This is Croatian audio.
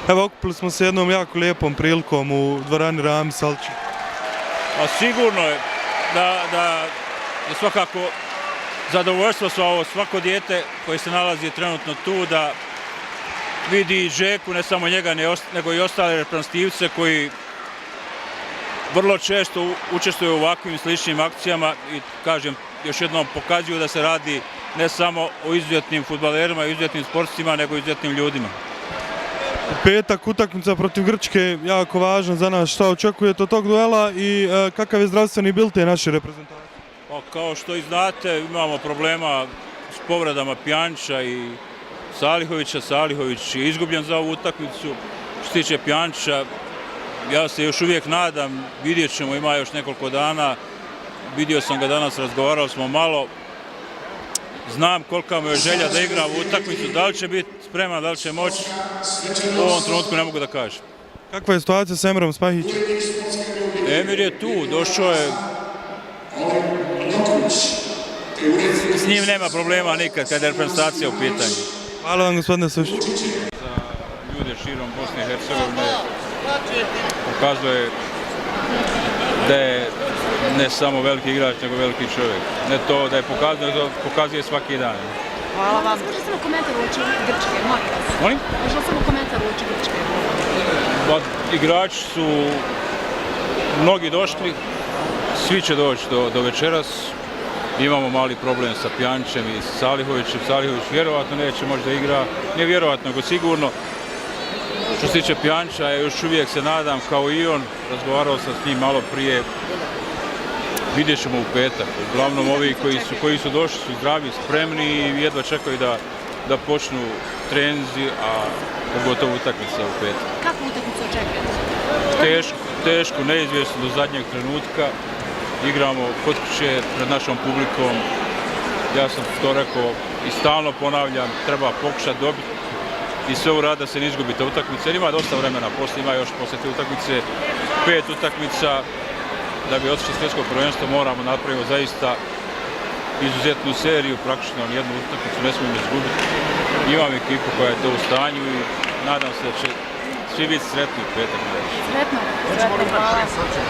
Evo, okupili smo se jednom jako lijepom prilikom u dvorani Rami Salčić. A sigurno je da je svakako zadovoljstvo svako dijete koje se nalazi trenutno tu, da vidi Žeku, ne samo njega, nego i ostale reprezentativce koji vrlo često učestvuju u ovakvim sličnim akcijama i, kažem, još jednom pokazuju da se radi ne samo o izuzetnim fudbalerima i izuzetnim sportstvima, nego i izuzetnim ljudima. U petak utakmica protiv Grčke, jako važna za nas. Šta očekujete od tog duela i kakav je zdravstveni bil te naše reprezentacije? Pa, kao što i znate, imamo problema s povredama Pjanića i Salihovića. Salihović je izgubljen za ovu utakmicu. Što se tiče Pjanića, ja se još uvijek nadam, vidjet ćemo, ima još nekoliko dana. Vidio sam ga danas, razgovarali smo malo. Znam kolika mu je želja da igra u utakmicu, da li će biti spreman, da li će moći, u ovom trenutku ne mogu da kažem. Kakva je situacija s Emirom Spahićem? Emir je tu, došao je. S njim nema problema nikad kada je reprezentacija u pitanju. Hvala vam, gospodine Sušić. Za ljude širom Bosne i Hercegovine pokazuje da je ne samo veliki igrač, nego veliki čovjek. Ne to da je pokazuje svaki dan. Hvala vam. Može samo komentar uoči Grčke, molim vas. Molim? Može samo komentar uoči Grčke. Pa, igrači su mnogi došli, svi će doći do večeras. Imamo mali problem sa Pjanićem i Salihovićem. Salihović vjerovatno neće moći da igra, ne vjerovatno, nego sigurno. Što se tiče Pjanića, još uvijek se nadam, kao i on, razgovarao sam s njim malo prije, vidjet ćemo u petak. Uglavnom ovi koji su došli su zdravi, spremni i jedva čekaju da počnu treninzi, a pogotovo utakmica u petak. Kakvu utakmicu očekujete? Teško, neizvjesno do zadnjeg trenutka. Igramo kod kuće pred našom publikom. Ja sam to rekao i stalno ponavljam, treba pokušati dobiti i sve uraditi da se ne izgubi ta utakmica. Jer ima dosta vremena, poslije ima još poslije te utakmice 5 utakmica. Da bi otišli svjetsko prvenstvo moramo napraviti zaista izuzetnu seriju, praktično nijednu utakmicu ne smijemo izgubiti. Imam ekipu koja je to u stanju i nadam se da će svi biti sretni u petak. Sretno. Hvala.